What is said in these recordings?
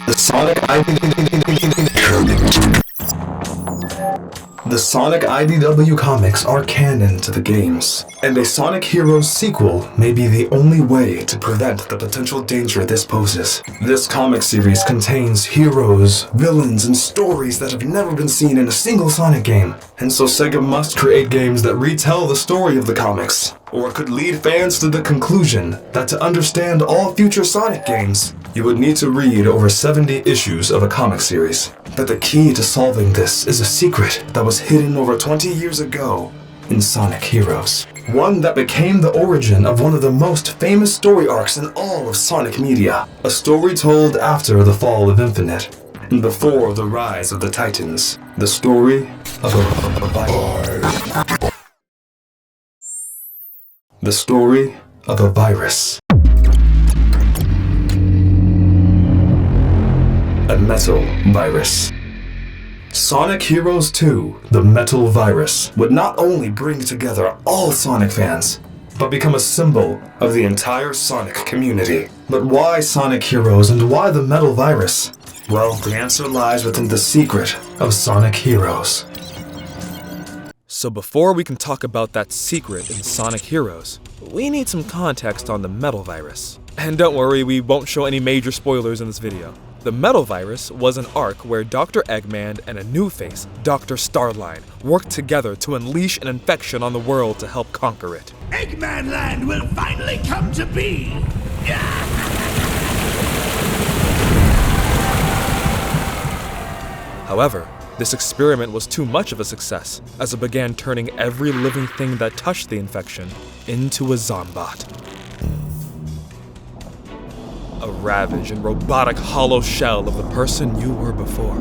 The Sonic IDW comics are canon to the games, and a Sonic Heroes sequel may be the only way to prevent the potential danger this poses. This comic series contains heroes, villains, and stories that have never been seen in a single Sonic game, and so Sega must create games that retell the story of the comics, or it could lead fans to the conclusion that to understand all future Sonic games, you would need to read over 70 issues of a comic series. But the key to solving this is a secret that was hidden over 20 years ago in Sonic Heroes. One that became the origin of one of the most famous story arcs in all of Sonic media. A story told after the fall of Infinite and before the rise of the Titans. The story of a virus. The story of a virus. A metal virus. Sonic Heroes 2, The Metal Virus, would not only bring together all Sonic fans, but become a symbol of the entire Sonic community. But why Sonic Heroes and why the Metal Virus? Well, the answer lies within the secret of Sonic Heroes. So before we can talk about that secret in Sonic Heroes, we need some context on the Metal Virus. And don't worry, we won't show any major spoilers in this video. The Metal Virus was an arc where Dr. Eggman and a new face, Dr. Starline, worked together to unleash an infection on the world to help conquer it. Eggman Land will finally come to be! However, this experiment was too much of a success, as it began turning every living thing that touched the infection into a Zombot. A ravaged and robotic hollow shell of the person you were before.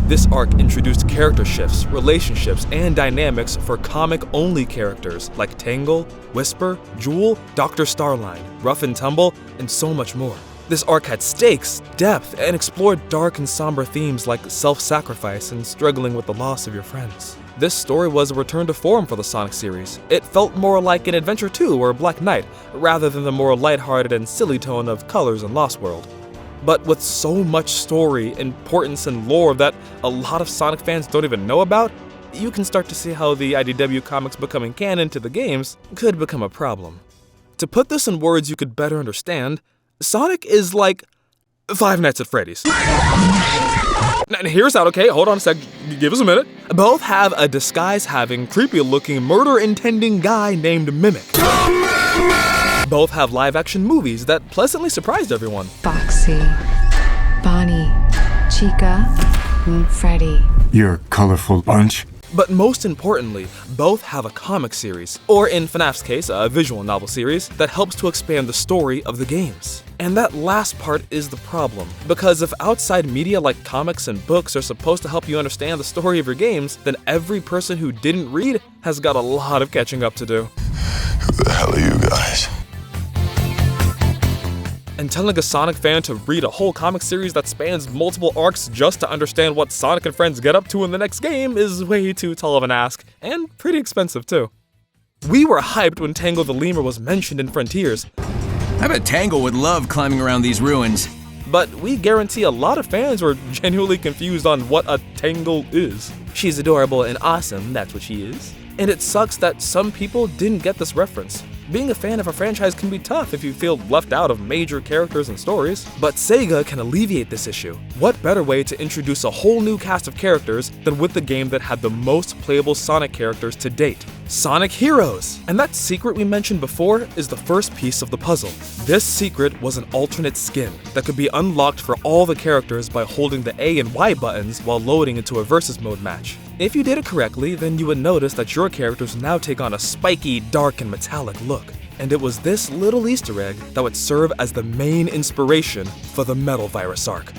This arc introduced character shifts, relationships, and dynamics for comic-only characters like Tangle, Whisper, Jewel, Dr. Starline, Rough and Tumble, and so much more. This arc had stakes, depth, and explored dark and somber themes like self-sacrifice and struggling with the loss of your friends. This story was a return to form for the Sonic series. It felt more like an Adventure 2 or Black Knight, rather than the more lighthearted and silly tone of Colors and Lost World. But with so much story, importance, and lore that a lot of Sonic fans don't even know about, you can start to see how the IDW comics becoming canon to the games could become a problem. To put this in words you could better understand, Sonic is like Five Nights at Freddy's. Now, hear us out, okay? Hold on a sec. Give us a minute. Both have a disguise-having, creepy-looking, murder-intending guy named Mimic. Both have live-action movies that pleasantly surprised everyone. Foxy, Bonnie, Chica, Freddy. You're a colorful bunch. But most importantly, both have a comic series, or in FNAF's case, a visual novel series, that helps to expand the story of the games. And that last part is the problem, because if outside media like comics and books are supposed to help you understand the story of your games, then every person who didn't read has got a lot of catching up to do. Who the hell are you guys? And telling a Sonic fan to read a whole comic series that spans multiple arcs just to understand what Sonic and friends get up to in the next game is way too tall of an ask, and pretty expensive too. We were hyped when Tangle the Lemur was mentioned in Frontiers. I bet Tangle would love climbing around these ruins. But we guarantee a lot of fans were genuinely confused on what a Tangle is. She's adorable and awesome, that's what she is. And it sucks that some people didn't get this reference. Being a fan of a franchise can be tough if you feel left out of major characters and stories, but Sega can alleviate this issue. What better way to introduce a whole new cast of characters than with the game that had the most playable Sonic characters to date? Sonic Heroes! And that secret we mentioned before is the first piece of the puzzle. This secret was an alternate skin that could be unlocked for all the characters by holding the A and Y buttons while loading into a versus mode match. If you did it correctly, then you would notice that your characters now take on a spiky, dark, and metallic look. And it was this little Easter egg that would serve as the main inspiration for the Metal Virus arc.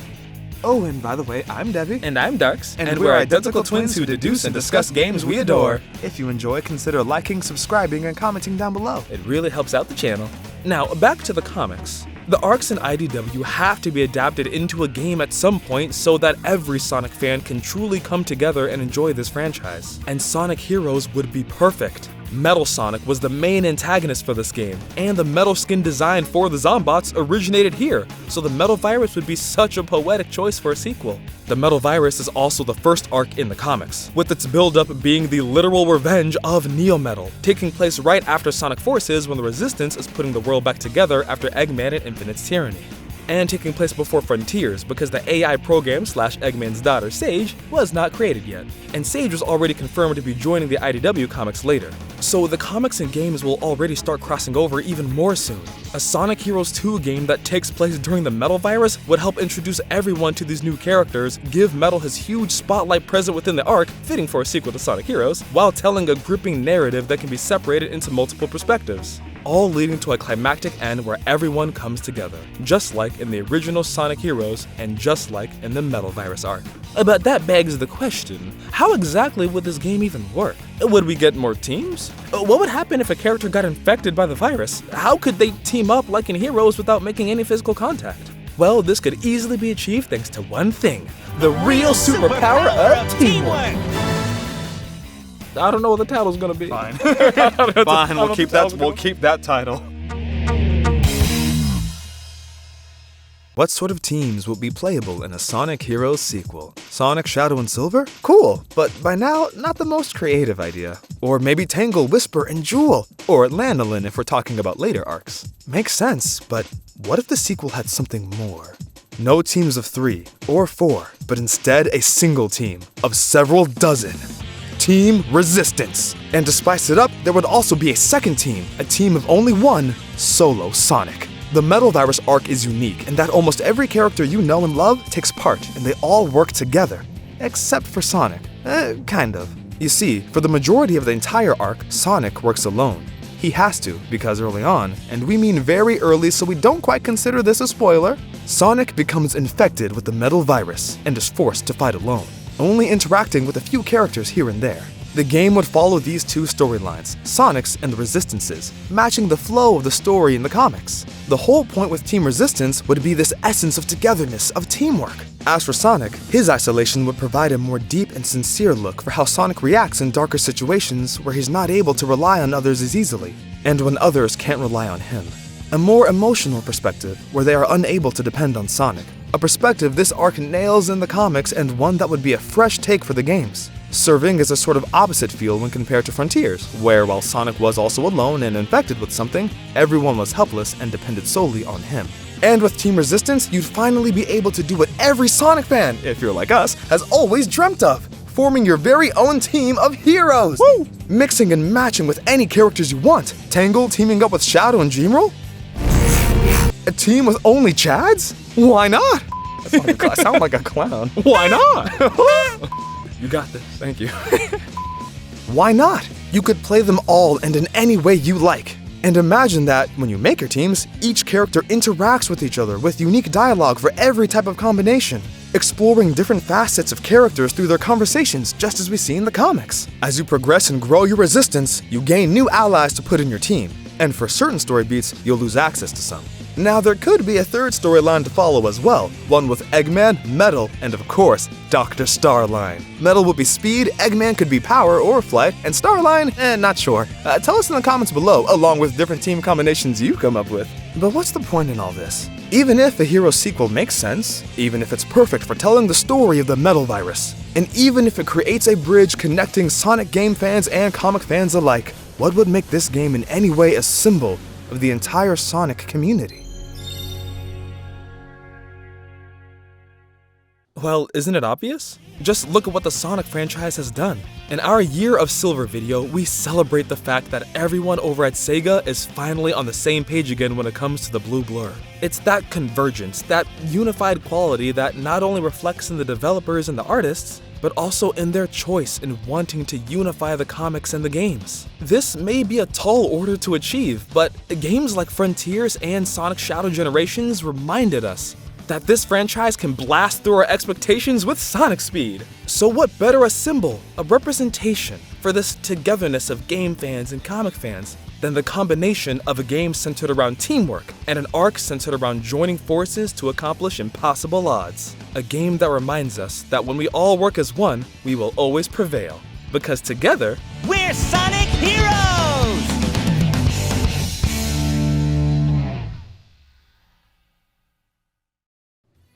Oh, and by the way, I'm Devi. And I'm Darx. And we're identical twins who deduce and discuss games we adore. If you enjoy, consider liking, subscribing, and commenting down below. It really helps out the channel. Now, back to the comics. The arcs in IDW have to be adapted into a game at some point so that every Sonic fan can truly come together and enjoy this franchise. And Sonic Heroes would be perfect. Metal Sonic was the main antagonist for this game, and the metal skin design for the Zombots originated here, so the Metal Virus would be such a poetic choice for a sequel. The Metal Virus is also the first arc in the comics, with its build-up being the literal revenge of Neo-Metal, taking place right after Sonic Forces when the Resistance is putting the world back together after Eggman and Infinite's tyranny. And taking place before Frontiers because the AI program / Eggman's daughter, Sage, was not created yet, and Sage was already confirmed to be joining the IDW Comics later. So the comics and games will already start crossing over even more soon. A Sonic Heroes 2 game that takes place during the Metal Virus would help introduce everyone to these new characters, give Metal his huge spotlight present within the arc, fitting for a sequel to Sonic Heroes, while telling a gripping narrative that can be separated into multiple perspectives, all leading to a climactic end where everyone comes together, just like in the original Sonic Heroes and just like in the Metal Virus arc. But that begs the question, how exactly would this game even work? Would we get more teams? What would happen if a character got infected by the virus? How could they team up like in Heroes without making any physical contact? Well, this could easily be achieved thanks to one thing, the real superpower of teamwork. I don't know what the title's gonna be. Fine. Fine, we'll keep that title. What sort of teams will be playable in a Sonic Heroes sequel? Sonic, Shadow, and Silver? Cool, but by now, not the most creative idea. Or maybe Tangle, Whisper, and Jewel. Or Lanolin if we're talking about later arcs. Makes sense, but what if the sequel had something more? No teams of 3 or 4, but instead a single team of several dozen. Team Resistance. And to spice it up, there would also be a second team, a team of only one, Solo Sonic. The Metal Virus arc is unique in that almost every character you know and love takes part, and they all work together. Except for Sonic. Kind of. You see, for the majority of the entire arc, Sonic works alone. He has to, because early on, and we mean very early so we don't quite consider this a spoiler, Sonic becomes infected with the Metal Virus and is forced to fight alone, only interacting with a few characters here and there. The game would follow these two storylines, Sonic's and the Resistance's, matching the flow of the story in the comics. The whole point with Team Resistance would be this essence of togetherness, of teamwork. As for Sonic, his isolation would provide a more deep and sincere look for how Sonic reacts in darker situations where he's not able to rely on others as easily, and when others can't rely on him. A more emotional perspective where they are unable to depend on Sonic. A perspective this arc nails in the comics and one that would be a fresh take for the games, serving as a sort of opposite feel when compared to Frontiers, where while Sonic was also alone and infected with something, everyone was helpless and depended solely on him. And with Team Resistance, you'd finally be able to do what every Sonic fan, if you're like us, has always dreamt of, forming your very own team of heroes! Woo! Mixing and matching with any characters you want. Tangle teaming up with Shadow and Dreamroll? A team with only Chads? Why not? I sound like a clown. Why not? You got this. Thank you. Why not? You could play them all and in any way you like. And imagine that, when you make your teams, each character interacts with each other with unique dialogue for every type of combination, exploring different facets of characters through their conversations just as we see in the comics. As you progress and grow your resistance, you gain new allies to put in your team, and for certain story beats, you'll lose access to some. Now, there could be a third storyline to follow as well, one with Eggman, Metal, and of course, Dr. Starline. Metal would be speed, Eggman could be power or flight, and Starline, not sure. Tell us in the comments below, along with different team combinations you come up with. But what's the point in all this? Even if a hero sequel makes sense, even if it's perfect for telling the story of the Metal Virus, and even if it creates a bridge connecting Sonic game fans and comic fans alike, what would make this game in any way a symbol of the entire Sonic community? Well, isn't it obvious? Just look at what the Sonic franchise has done. In our Year of Silver video, we celebrate the fact that everyone over at Sega is finally on the same page again when it comes to the Blue Blur. It's that convergence, that unified quality that not only reflects in the developers and the artists, but also in their choice in wanting to unify the comics and the games. This may be a tall order to achieve, but games like Frontiers and Sonic Shadow Generations reminded us that this franchise can blast through our expectations with Sonic speed. So what better a symbol, a representation for this togetherness of game fans and comic fans than the combination of a game centered around teamwork and an arc centered around joining forces to accomplish impossible odds. A game that reminds us that when we all work as one, we will always prevail. Because together, We're Sonic Heroes!